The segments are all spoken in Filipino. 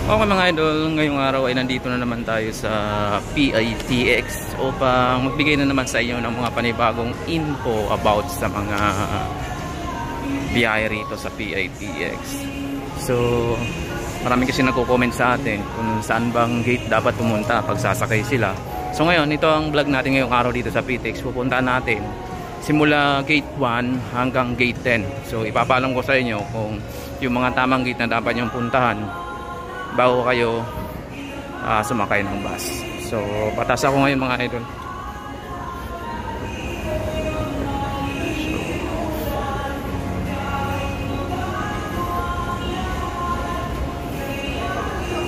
Okay mga idol, ngayong araw ay nandito na naman tayo sa PITX upang magbigay na naman sa inyo ng mga panibagong info about sa mga biyahe rito sa PITX. So, marami kasi nagko-comment sa atin kung saan bang gate dapat pumunta pag sasakay sila. So ngayon, ito ang vlog natin ngayong araw dito sa PITX. Pupuntahan natin simula gate 1 hanggang gate 10. So, ipapaalam ko sa inyo kung yung mga tamang gate na dapat nyong puntahan bago kayo sumakay ng bus. So, patas ako ngayon mga idol.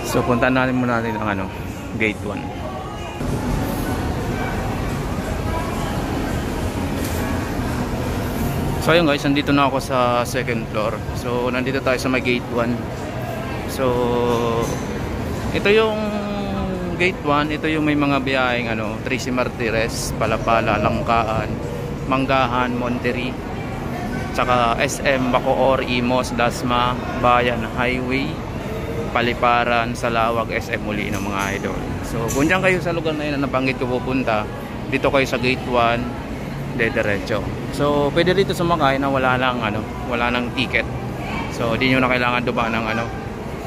So, puntahan natin muna natin ang gate 1. So ayun guys, nandito na ako sa second floor. So nandito tayo sa may gate 1. So ito yung gate 1, ito yung may mga biyaheng Tracy Martires, Palapala, Langkaan, Manggahan, Monterrey, tsaka SM, Bacoor, Imos, Dasma, Bayan Highway, Paliparan, Salawag, SM muli ng mga idol. So kung dyan kayo sa lugar na yun na nabanggit ko pupunta, dito kayo sa gate 1 diretso. So pwede rito sumakay na wala nang ticket. So di nyo na kailangan dumaan ng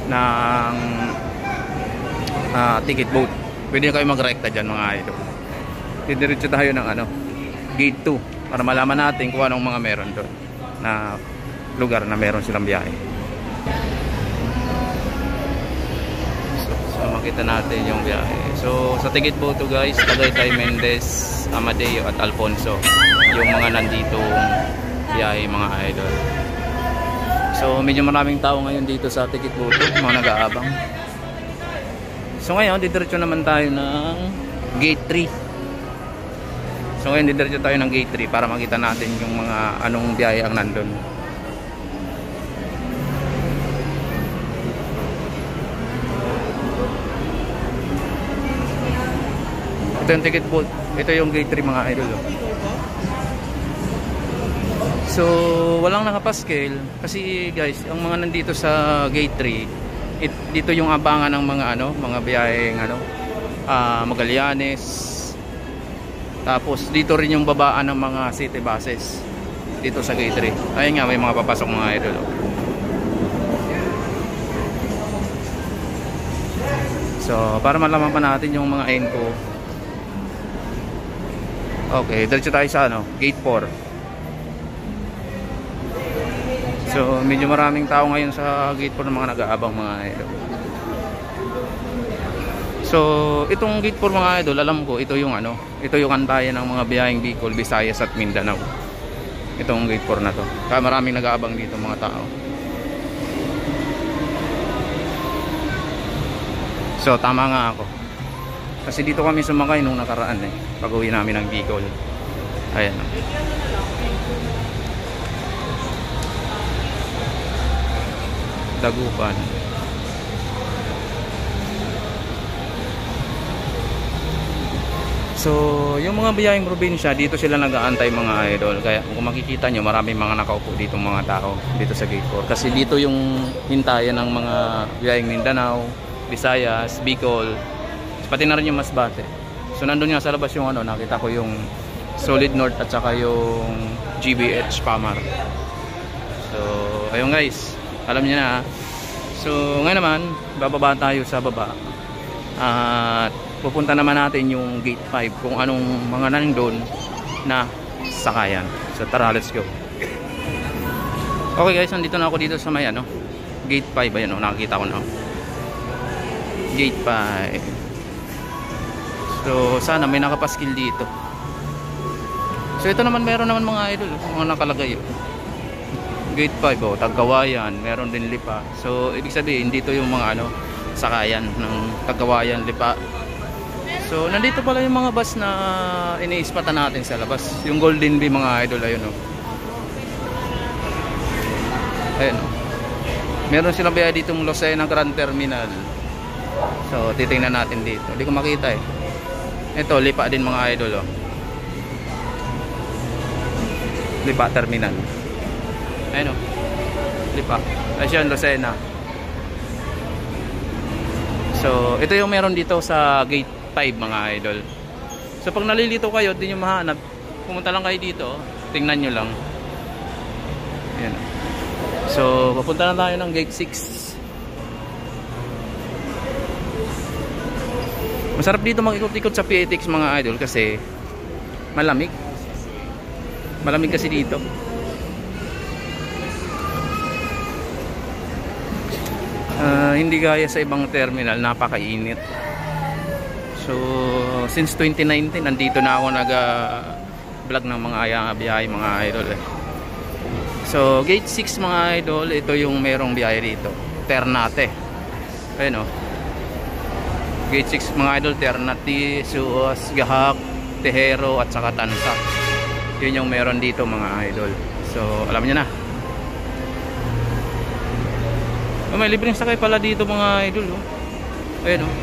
ng ticket boat. Pwede kayo magrekta dyan mga idol. Diretso tayo ng gate 2 para malaman natin kung anong mga meron doon na lugar na meron silang biyahe. So makita natin yung biyahe. So sa ticket boat to guys, Tagaytay, Mendez, Amadeo at Alfonso yung mga nanditong biyahe mga idol. So medyo maraming tao ngayon dito sa ticket boat, mga nag-aabang. So ngayon didiretso naman tayo ng gate 3. So ngayon didiretso tayo ng gate 3 para makita natin yung mga anong biyahe ang nandun. Ito yung ticket boat. Ito yung gate 3 mga idol. So walang nakapaskil kasi guys, ang mga nandito sa gate 3, dito yung abangan ng mga mga biyaheng Magallanes. Tapos dito rin yung babaan ng mga city buses dito sa gate 3. Ayun nga, may mga papasok mga idol. So para malaman pa natin yung mga info. Okay, diretso tayo sa gate 4. So medyo maraming tao ngayon sa gate 4 ng mga nag-aabang mga idol. So itong gate 4 mga idol, alam ko ito yung ito yung antayan ng mga biyaheng Bicol, Visayas at Mindanao. Itong gate 4 na to. Kaya maraming nag-aabang dito mga tao. So tama nga ako. Kasi dito kami sumakay nung nakaraan pag-uwi namin ng Bicol. Ayan. Dagupan. So yung mga biyaheng probinsya, dito sila nag-aantay mga idol. Kaya kung makikita nyo, maraming mga nakaupo dito mga tao dito sa gate 4. Kasi dito yung hintayan ng mga biyaheng Mindanao, Visayas, Bicol, pati na rin yung Masbate. So nandun nga sa labas yung nakita ko yung Solid North at saka yung GBH Pamar. So ayun guys, alam niyo na. So ngayon naman, bababa tayo sa baba. At pupunta naman natin yung gate 5 kung anong mga nandun na sakayan. So tara, let's go. Okay guys, nandito na ako dito sa may gate 5. Ayan nakikita ko na. Gate 5. So sana may nakapaskil dito. So ito naman, meron naman mga idol mga nakalagay. Gate 5 Tagkawayan, meron din Lipa. So ibig sabihin dito yung mga sakayan ng Tagkawayan, Lipa. So nandito pala yung mga bus na iniispatan natin sa labas. Yung Golden Bee mga idol, ayun Ayun Meron silang biyahe dito ng Lucena Grand Terminal. So titingnan natin dito. Hindi ko makita Ito, Lipa din mga idol Lipa Terminal. Ayun Lipa. Ayun, Lucena. So ito yung meron dito sa gate 5 mga idol. So pag nalilito kayo, di nyo mahanap, pumunta lang kayo dito, tingnan nyo lang. Ayan. So papunta na tayo ng gate 6. Masarap dito mag-ikot-ikot sa PATX mga idol kasi malamig. Malamig kasi dito. Hindi gaya sa ibang terminal, napakainit. So since 2019 nandito na ako nag-vlog ng mga biyahe mga idol eh. So gate 6 mga idol, ito yung merong biyahe dito, Ternate. Ayun o, gate 6 mga idol, Ternate, Suos, Gahak, Tejero at saka Tansa. Yun yung meron dito mga idol. So alam niyo na. May libreng sakay pala dito mga idol oh. Ayun oh.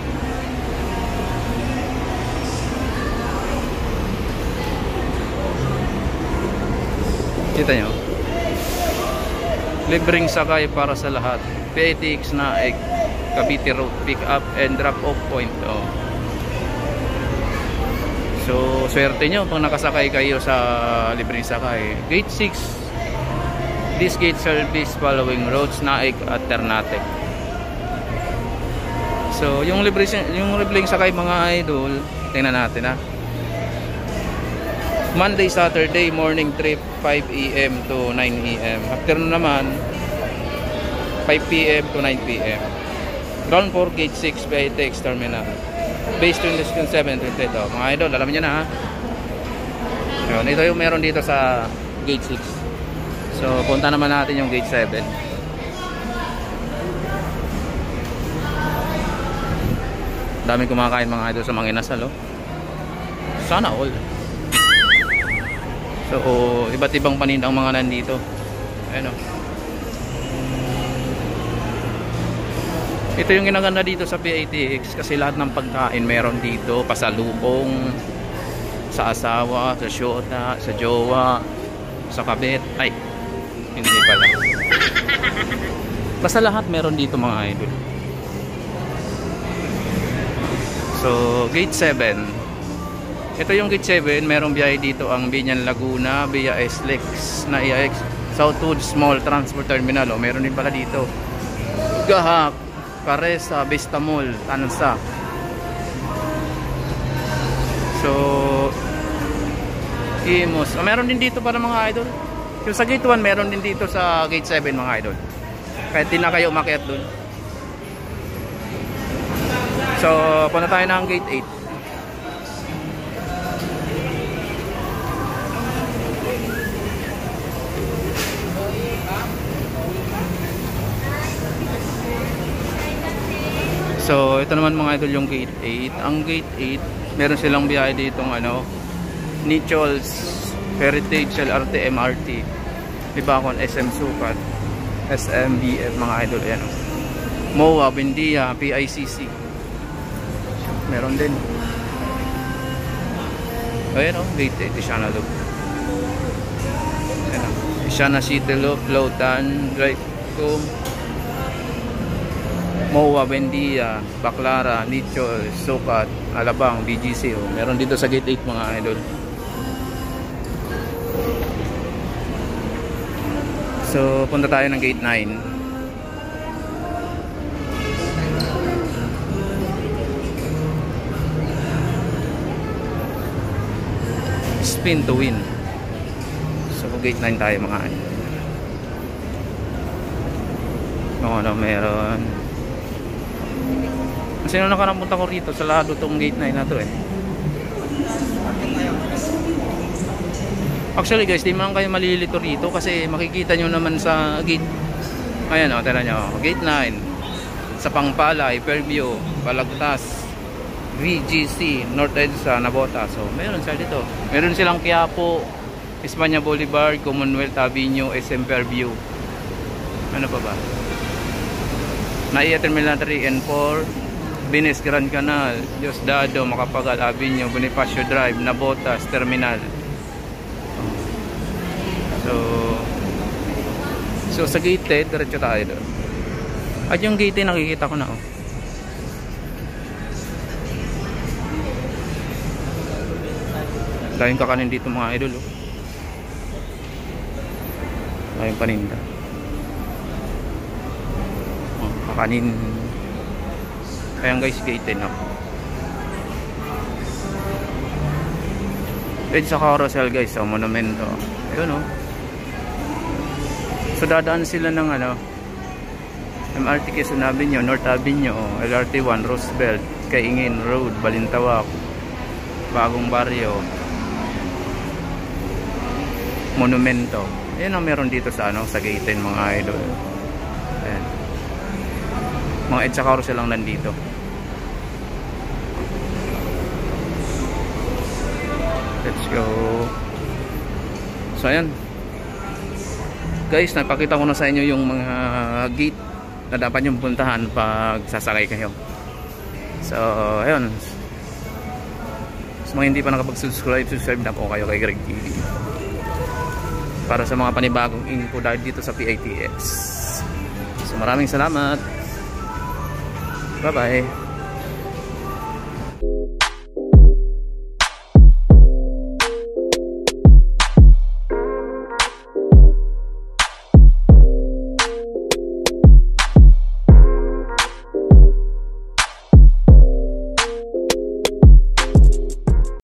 Kita nyo, libreng sakay para sa lahat. PATX Naik, Cavite Road, pick up and drop off point oh. So swerte nyo pag nakasakay kayo sa libreng sakay. Gate 6, this gate service following roads Naik at Ternate. So yung libreng sakay mga idol, tingnan natin ha. Monday, Saturday, morning trip 5 AM to 9 AM. Afternoon naman 5 PM to 9 PM. Ground 4 gate 6 PATX terminal. Base 27 28 oh. Mga idol, alam niyo na ha. Yun, ito yung meron dito sa gate 6. So punta naman natin yung gate 7. Daming kumakain mga idol sa mga inasal oh. Sana all. So iba't ibang panindang mga nandito. Ayun oh. Ito yung ginaganda dito sa PATX kasi lahat ng pagkain meron dito, pasalubong sa asawa, sa syota, sa jowa, sa kabit. Ay, hindi pala. Basta lahat meron dito mga idol. So gate 7. Ito yung gate 7, merong biyahe dito ang Binyan Laguna via SLEX na IAX Southwood Small Transport Terminal. O, meron din pala dito Gahak, Caresa, Vista Mall, Tansa. So Imos, meron din dito para mga idol. Yung sa gate 1 meron din dito sa gate 7 mga idol. Kahit di na kayo umakyat dun. So punta tayo ng gate 8. So ito naman mga idol yung gate 8. Ang gate 8 meron silang biyahe ditong ano, Nichols, Heritage, LRT, MRT, Libacon, SM Sukat, SMBF mga idol. Ayan o, MOA, Bendia, PICC meron din. Ayan o, gate 8, Isiana Loop. Ayan o, Isiana City Loop, Lautan, Draycom, MOA, Bendia, Baclara, Nichols, Sukat, Alabang, BGC o. Meron dito sa gate 8 mga idol. So punta tayo ng gate 9. Spin to win. So gate 9 tayo mga idol. Ano meron? Kasi nung nakarapunta ko rito, salado tong gate 9 na to eh. Actually guys, di man kayo malilito rito kasi makikita nyo naman sa gate. Ayan o, tira nyo, gate 9 sa Pangpalay, Fairview, Balagtas, VGC, North Edsa, Nabota. So meron sila dito. Meron silang Quiapo, Espanya Boulevard, Commonwealth Avenue, SM Fairview. Ano pa ba? Naiya Terminal 3 and 4, Bines Grand Canal, Diosdado, Macapagal Avenue, Bonifacio Drive, Nabotas Terminal. So sa gate 10, diretso tayo doon. At yung gate 10 nakikita ko na oh. Daming kakanin dito mga idol, oh. Daming paninda. Oh, kakanin. Ayan guys, gate 10 ako. Dito sa carousel guys, sa monumento. Ayun, oh. So dadaan sila ng ano, MRT Quezon Avenue, North Avenue, LRT 1, Roosevelt, Kaingin Road, Balintawak, Bagong Baryo, Monumento. Ayan ang meron dito sa ano, sa gate 10 mga idol. Ayan. Mga EDSA carousel lang nandito. Let's go. So ayan. Guys, napakita ko na sa inyo yung mga gate na dapat yung puntahan pag sasakay kayo. So ayun. Sa mga hindi pa nakapag-subscribe, subscribe na po kayo kay Greg TV para sa mga panibagong info dahil dito sa PITX. So maraming salamat. Bye bye.